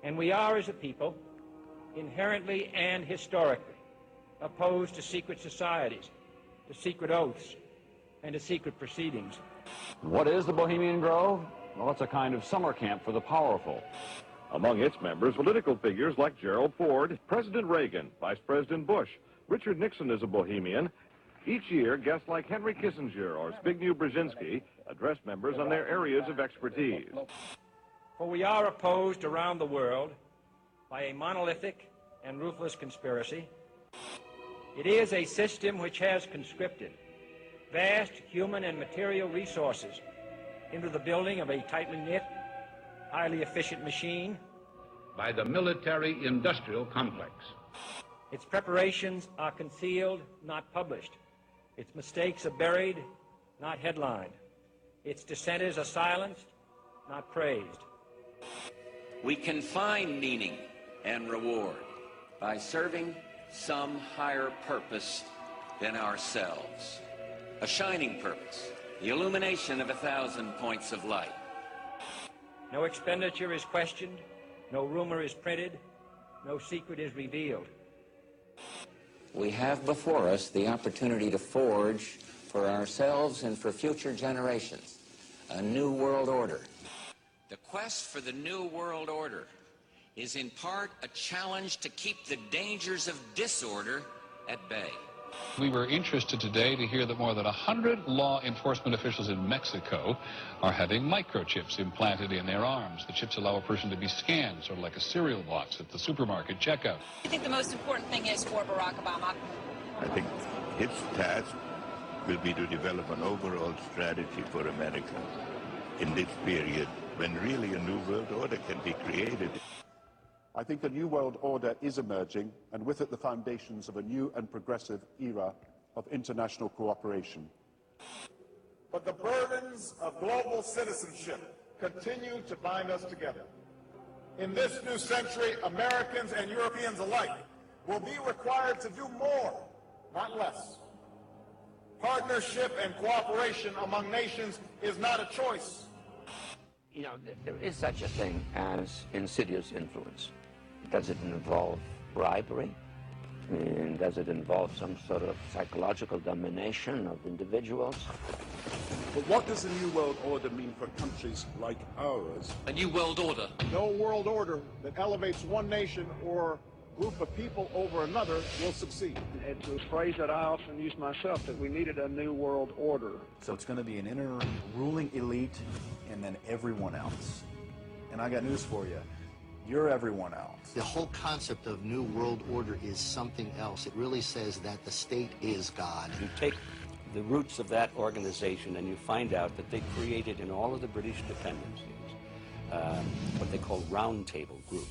And we are, as a people, inherently and historically opposed to secret societies, to secret oaths, and to secret proceedings. What is the Bohemian Grove? Well, it's a kind of summer camp for the powerful. Among its members, political figures like Gerald Ford, President Reagan, Vice President Bush, Richard Nixon is a Bohemian. Each year, guests like Henry Kissinger or Zbigniew Brzezinski address members on their areas of expertise. For we are opposed around the world by a monolithic and ruthless conspiracy. It is a system which has conscripted vast human and material resources into the building of a tightly knit, highly efficient machine. By the military-industrial complex. Its preparations are concealed, not published. Its mistakes are buried, not headlined. Its dissenters are silenced, not praised. We can find meaning and reward by serving some higher purpose than ourselves. A shining purpose, the illumination of 1,000 points of light. No expenditure is questioned, no rumor is printed, no secret is revealed. We have before us the opportunity to forge for ourselves and for future generations a new world order. The quest for the new world order is in part a challenge to keep the dangers of disorder at bay. We were interested today to hear that more than 100 law enforcement officials in Mexico are having microchips implanted in their arms. The chips allow a person to be scanned, sort of like a cereal box at the supermarket checkout. I think the most important thing is for Barack Obama. I think his task will be to develop an overall strategy for America in this period when really a new world order can be created. I think a new world order is emerging, and with it the foundations of a new and progressive era of international cooperation. But the burdens of global citizenship continue to bind us together. In this new century, Americans and Europeans alike will be required to do more, not less. Partnership and cooperation among nations is not a choice. You know, there is such a thing as insidious influence. Does it involve bribery? And does it involve some sort of psychological domination of individuals? But what does a new world order mean for countries like ours? A new world order. No world order that elevates one nation or group of people over another will succeed. It's a phrase that I often use myself, that we needed a new world order. So it's going to be an inner ruling elite and then everyone else. And I got news for you. You're everyone else. The whole concept of New World Order is something else. It really says that the state is God. You take the roots of that organization and you find out that they created in all of the British dependencies what they call round table groups.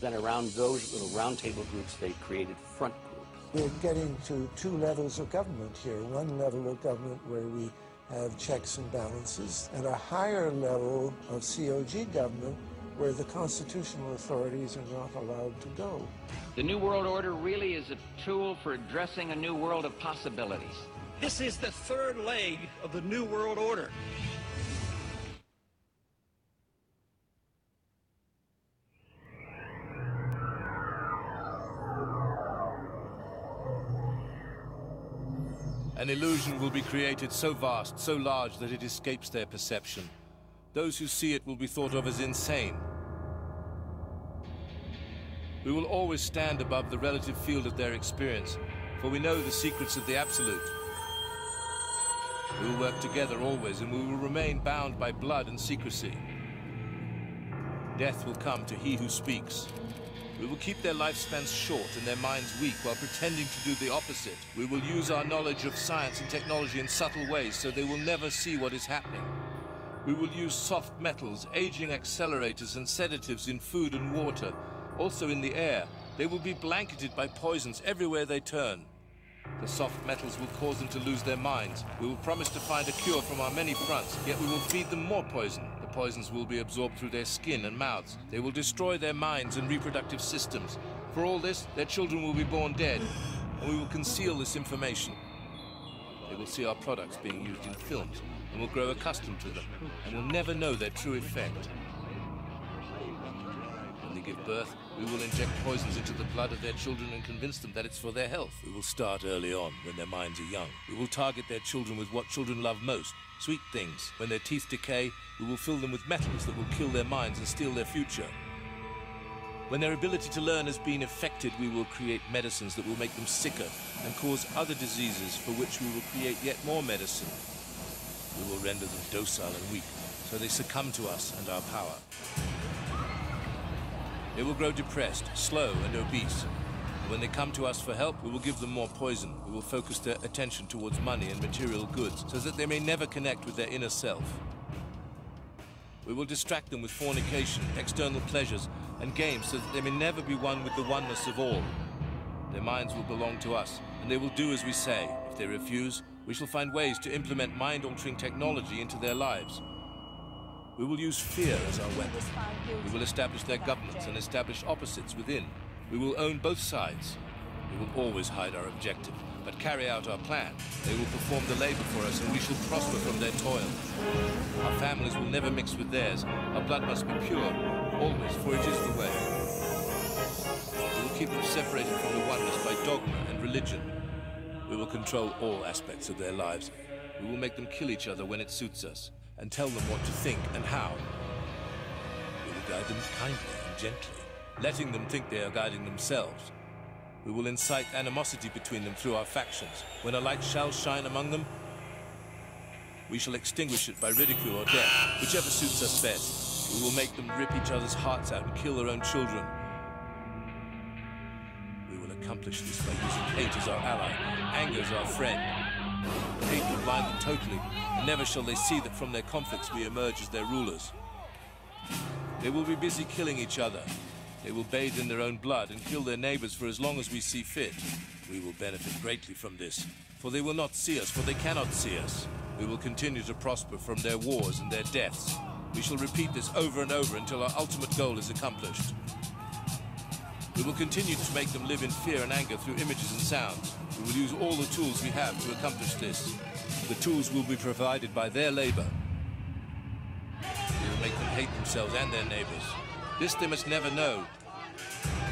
Then around those little round table groups, they created front groups. We're getting to two levels of government here. One level of government where we have checks and balances, and a higher level of COG government where the constitutional authorities are not allowed to go. The New World Order really is a tool for addressing a new world of possibilities. This is the third leg of the New World Order. An illusion will be created so vast, so large that it escapes their perception. Those who see it will be thought of as insane. We will always stand above the relative field of their experience, for we know the secrets of the absolute. We will work together always, and we will remain bound by blood and secrecy. Death will come to he who speaks. We will keep their lifespans short and their minds weak while pretending to do the opposite. We will use our knowledge of science and technology in subtle ways so they will never see what is happening. We will use soft metals, aging accelerators and sedatives in food and water, also in the air. They will be blanketed by poisons everywhere they turn. The soft metals will cause them to lose their minds. We will promise to find a cure from our many fronts, yet we will feed them more poison. The poisons will be absorbed through their skin and mouths. They will destroy their minds and reproductive systems. For all this, their children will be born dead, and we will conceal this information. They will see our products being used in films, and will grow accustomed to them, and will never know their true effect. When the give birth, we will inject poisons into the blood of their children and convince them that it's for their health. We will start early on, when their minds are young. We will target their children with what children love most, sweet things. When their teeth decay, we will fill them with metals that will kill their minds and steal their future. When their ability to learn has been affected, we will create medicines that will make them sicker and cause other diseases for which we will create yet more medicine. We will render them docile and weak, so they succumb to us and our power. They will grow depressed, slow, and obese. And when they come to us for help, we will give them more poison. We will focus their attention towards money and material goods, so that they may never connect with their inner self. We will distract them with fornication, external pleasures, and games, so that they may never be one with the oneness of all. Their minds will belong to us, and they will do as we say. If they refuse, we shall find ways to implement mind-altering technology into their lives. We will use fear as our weapon. We will establish their governments and establish opposites within. We will own both sides. We will always hide our objective, but carry out our plan. They will perform the labor for us, and we shall prosper from their toil. Our families will never mix with theirs. Our blood must be pure, always, for it is the way. We will keep them separated from the oneness by dogma and religion. We will control all aspects of their lives. We will make them kill each other when it suits us, and tell them what to think and how. We will guide them kindly and gently, letting them think they are guiding themselves. We will incite animosity between them through our factions. When a light shall shine among them, we shall extinguish it by ridicule or death, whichever suits us best. We will make them rip each other's hearts out and kill their own children. We will accomplish this by using hate as our ally, anger as our friend. Hate will blind them totally, and never shall they see that from their conflicts we emerge as their rulers. They will be busy killing each other. They will bathe in their own blood and kill their neighbors for as long as we see fit. We will benefit greatly from this, for they will not see us, for they cannot see us. We will continue to prosper from their wars and their deaths. We shall repeat this over and over until our ultimate goal is accomplished. We will continue to make them live in fear and anger through images and sounds. We will use all the tools we have to accomplish this. The tools will be provided by their labor. We will make them hate themselves and their neighbors. This they must never know.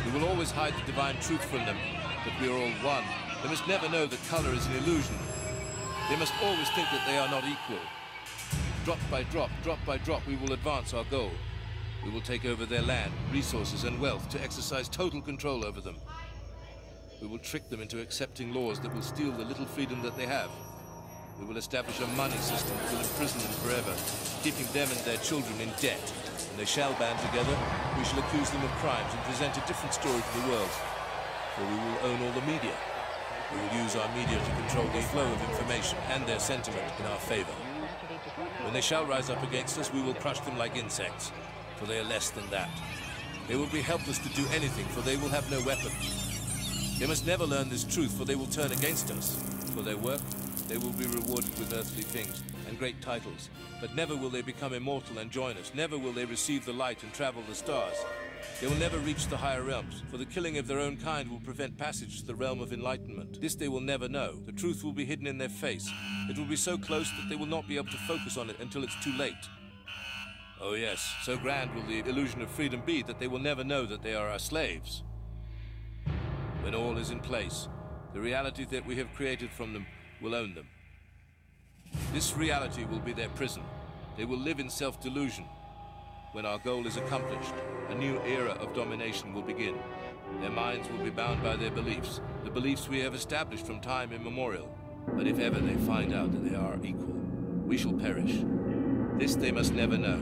We will always hide the divine truth from them, that we are all one. They must never know that color is an illusion. They must always think that they are not equal. Drop by drop, we will advance our goal. We will take over their land, resources, and wealth to exercise total control over them. We will trick them into accepting laws that will steal the little freedom that they have. We will establish a money system that will imprison them forever, keeping them and their children in debt. When they shall band together, we shall accuse them of crimes and present a different story to the world. For we will own all the media. We will use our media to control the flow of information and their sentiment in our favor. When they shall rise up against us, we will crush them like insects, for they are less than that. They will be helpless to do anything, for they will have no weapon. They must never learn this truth, for they will turn against us. For their work, they will be rewarded with earthly things and great titles, but never will they become immortal and join us. Never will they receive the light and travel the stars. They will never reach the higher realms, for the killing of their own kind will prevent passage to the realm of enlightenment. This they will never know. The truth will be hidden in their face. It will be so close that they will not be able to focus on it until it's too late. Oh yes, so grand will the illusion of freedom be that they will never know that they are our slaves. When all is in place, the reality that we have created from them will own them. This reality will be their prison. They will live in self-delusion. When our goal is accomplished, a new era of domination will begin. Their minds will be bound by their beliefs, the beliefs we have established from time immemorial. But if ever they find out that they are equal, we shall perish. This they must never know.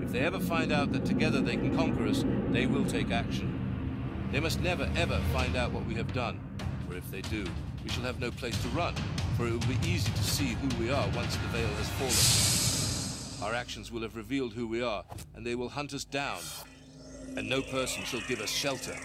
If they ever find out that together they can conquer us, they will take action. They must never, ever find out what we have done, for if they do, we shall have no place to run, for it will be easy to see who we are once the veil has fallen. Our actions will have revealed who we are, and they will hunt us down, and no person shall give us shelter.